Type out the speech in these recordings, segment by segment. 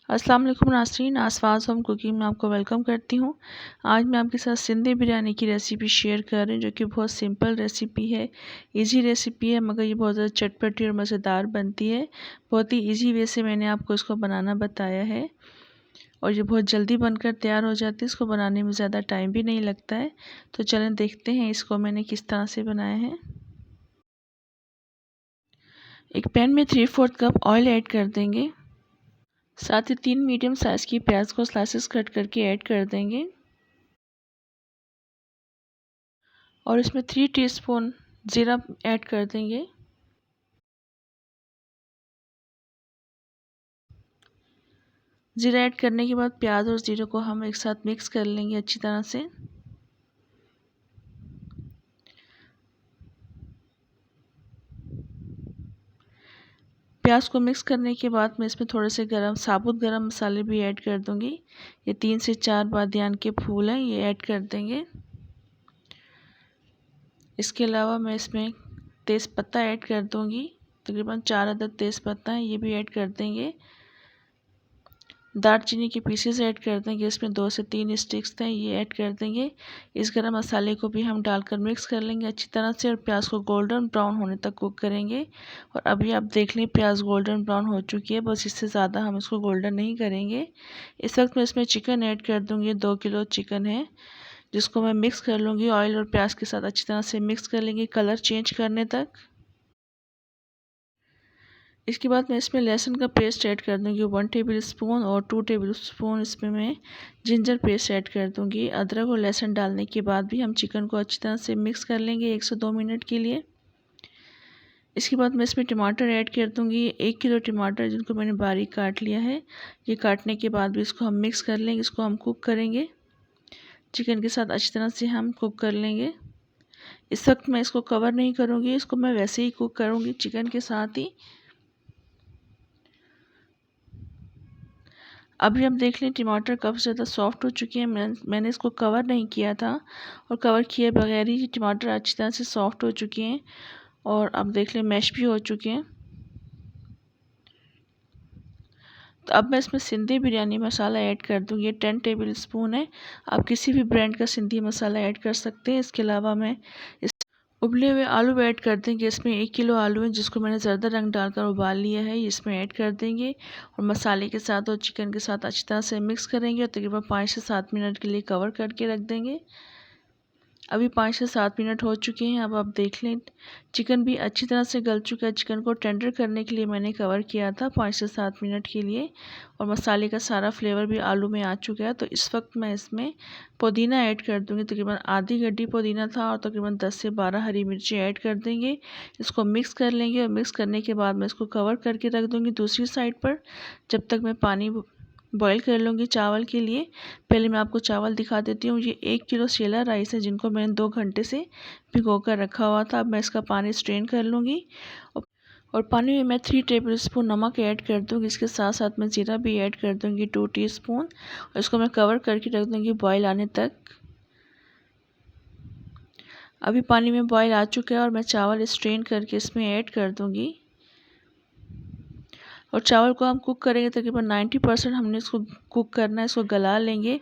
अस्सलाम वालेकुम नाज़रीन, आसपास होम कुकिंग में आपको वेलकम करती हूँ। आज मैं आपके साथ सिंधी बिरयानी की रेसिपी शेयर कर रही हूँ, जो कि बहुत सिंपल रेसिपी है, इजी रेसिपी है, मगर ये बहुत ज़्यादा चटपटी और मज़ेदार बनती है। बहुत ही इजी वे से मैंने आपको इसको बनाना बताया है और ये बहुत जल्दी बनकर तैयार हो जाती है। इसको बनाने में ज़्यादा टाइम भी नहीं लगता है। तो चलें देखते हैं इसको मैंने किस तरह से बनाया है। एक पैन में 3/4 कप ऑयल ऐड कर देंगे। साथ ही 3 मीडियम साइज़ की प्याज को स्लाइसेस कट करके ऐड कर देंगे और इसमें 3 टीस्पून ज़ीरा ऐड कर देंगे। ज़ीरा ऐड करने के बाद प्याज और ज़ीरे को हम एक साथ मिक्स कर लेंगे अच्छी तरह से। प्याज को मिक्स करने के बाद मैं इसमें थोड़े से साबुत गरम मसाले भी ऐड कर दूंगी। ये 3 से 4 बादियान के फूल हैं, ये ऐड कर देंगे। इसके अलावा मैं इसमें तेज़पत्ता ऐड कर दूंगी। तकरीबन 4 अदद तेज़पत्ता हैं, ये भी ऐड कर देंगे। दालचीनी के पीसेस ऐड कर देंगे। इसमें 2 से 3 स्टिक्स हैं, ये ऐड कर देंगे। इस गरम मसाले को भी हम डालकर मिक्स कर लेंगे अच्छी तरह से और प्याज को गोल्डन ब्राउन होने तक कुक करेंगे। और अभी आप देख लें प्याज गोल्डन ब्राउन हो चुकी है, बस इससे ज़्यादा हम इसको गोल्डन नहीं करेंगे। इस वक्त मैं इसमें चिकन ऐड कर दूँगी। 2 किलो चिकन है, जिसको मैं मिक्स कर लूँगी। ऑयल और प्याज के साथ अच्छी तरह से मिक्स कर लेंगे कलर चेंज करने तक। इसके बाद मैं इसमें लहसुन का पेस्ट ऐड कर दूंगी 1 टेबल स्पून और 2 टेबल स्पून इसमें मैं जिंजर पेस्ट ऐड कर दूंगी। अदरक और लहसुन डालने के बाद भी हम चिकन को अच्छी तरह से मिक्स कर लेंगे 1 से 2 मिनट के लिए। इसके बाद मैं इसमें टमाटर ऐड कर दूंगी। 1 किलो टमाटर जिनको मैंने बारीक काट लिया है। ये काटने के बाद भी इसको हम मिक्स कर लेंगे। इसको हम कुक करेंगे चिकन के साथ, अच्छी तरह से हम कुक कर लेंगे। इस वक्त मैं इसको कवर नहीं करूँगी, इसको मैं वैसे ही कुक करूँगी चिकन के साथ ही। अभी हम देख लें टमाटर काफ़ी ज़्यादा सॉफ्ट हो चुके हैं। मैंने इसको कवर नहीं किया था और कवर किए बगैर ही टमाटर अच्छी तरह से सॉफ्ट हो चुके हैं और अब देख लें मैश भी हो चुके हैं। तो अब मैं इसमें सिंधी बिरयानी मसाला ऐड कर दूँगी। ये 10 टेबल स्पून है। आप किसी भी ब्रांड का सिंधी मसाला ऐड कर सकते हैं। इसके अलावा मैं उबले हुए आलू ऐड कर देंगे। इसमें 1 किलो आलू है, जिसको मैंने ज़्यादा रंग डालकर उबाल लिया है, इसमें ऐड कर देंगे और मसाले के साथ और चिकन के साथ अच्छी तरह से मिक्स करेंगे और तकरीबन 5 से 7 मिनट के लिए कवर करके रख देंगे। अभी 5 से 7 मिनट हो चुके हैं। अब आप देख लें चिकन भी अच्छी तरह से गल चुका है। चिकन को टेंडर करने के लिए मैंने कवर किया था 5 से 7 मिनट के लिए और मसाले का सारा फ्लेवर भी आलू में आ चुका है। तो इस वक्त मैं इसमें पुदीना ऐड कर दूंगी। तकरीबन आधी गड्डी पुदीना था और तकरीबन 10 से 12 हरी मिर्ची ऐड कर देंगे। इसको मिक्स कर लेंगे और मिक्स करने के बाद मैं इसको कवर करके रख दूँगी दूसरी साइड पर, जब तक मैं पानी बॉईल कर लूँगी चावल के लिए। पहले मैं आपको चावल दिखा देती हूँ। ये 1 किलो सेला राइस है, जिनको मैंने 2 घंटे से भिगो कर रखा हुआ था। अब मैं इसका पानी स्ट्रेन कर लूँगी और पानी में मैं 3 टेबल स्पून नमक ऐड कर दूँगी। इसके साथ साथ मैं ज़ीरा भी ऐड कर दूँगी 2 टीस्पून और इसको मैं कवर करके रख दूँगी बॉईल आने तक। अभी पानी में बॉईल आ चुका है और मैं चावल स्ट्रेन करके इसमें ऐड कर दूँगी और चावल को हम कुक करेंगे। तकरीबन 90% हमने इसको कुक करना है, इसको गला लेंगे।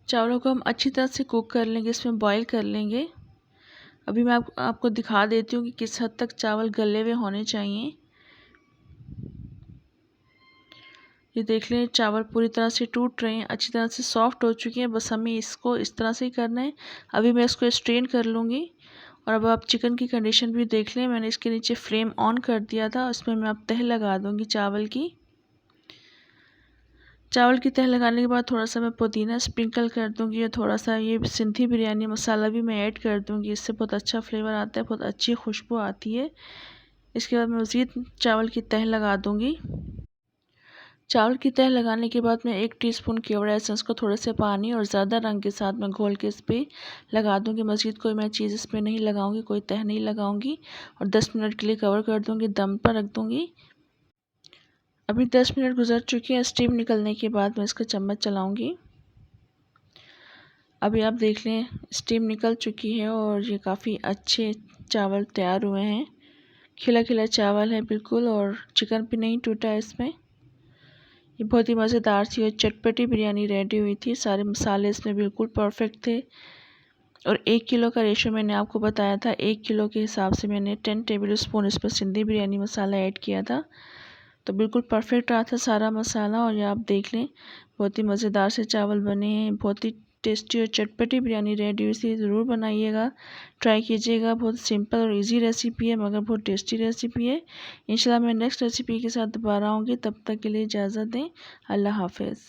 चावलों को हम अच्छी तरह से कुक कर लेंगे, इसमें बॉईल कर लेंगे। अभी मैं आपको दिखा देती हूँ कि किस हद तक चावल गले हुए होने चाहिए। ये देख लें चावल पूरी तरह से टूट रहे हैं, अच्छी तरह से सॉफ्ट हो चुके हैं। बस हमें इसको इस तरह से ही करना है। अभी मैं इसको स्ट्रेन कर लूँगी और अब आप चिकन की कंडीशन भी देख लें। मैंने इसके नीचे फ्लेम ऑन कर दिया था, उसमें मैं अब तह लगा दूँगी चावल की। चावल की तह लगाने के बाद थोड़ा सा मैं पुदीना स्प्रिंकल कर दूंगी और थोड़ा सा ये सिंधी बिरयानी मसाला भी मैं ऐड कर दूंगी। इससे बहुत अच्छा फ्लेवर आता है, बहुत अच्छी खुशबू आती है। इसके बाद मैं मज़ीद चावल की तह लगा दूंगी। चावल की तह लगाने के बाद मैं 1 टीस्पून केवड़ा एसेंस को थोड़े से पानी और ज़्यादा रंग के साथ मैं घोल के इस पर लगा दूंगी। मज़ीद कोई मैं चीज़ इस पर नहीं लगाऊंगी, कोई तह नहीं लगाऊंगी और 10 मिनट के लिए कवर कर दूंगी, दम पर रख दूंगी। अभी 10 मिनट गुजर चुके हैं। स्टीम निकलने के बाद मैं इसका चम्मच चलाऊंगी। अभी आप देख लें स्टीम निकल चुकी है और ये काफ़ी अच्छे चावल तैयार हुए हैं। खिला खिला चावल है बिल्कुल, और चिकन भी नहीं टूटा इसमें। ये बहुत ही मज़ेदार थी और चटपटी बिरयानी रेडी हुई थी। सारे मसाले इसमें बिल्कुल परफेक्ट थे। और 1 किलो का रेशो मैंने आपको बताया था, 1 किलो के हिसाब से मैंने 10 टेबल स्पून इस पर सिंधी बिरयानी मसाला ऐड किया था। तो बिल्कुल परफेक्ट रहा था सारा मसाला। और ये आप देख लें, बहुत ही मज़ेदार से चावल बने हैं, बहुत ही टेस्टी और चटपटी बिरयानी रेडी हुई थी। ज़रूर बनाइएगा, ट्राई कीजिएगा। बहुत सिंपल और इजी रेसिपी है, मगर बहुत टेस्टी रेसिपी है। इंशाल्लाह मैं नेक्स्ट रेसिपी के साथ दोबारा आऊँगी, तब तक के लिए इजाज़त दें। अल्लाह हाफ़िज़।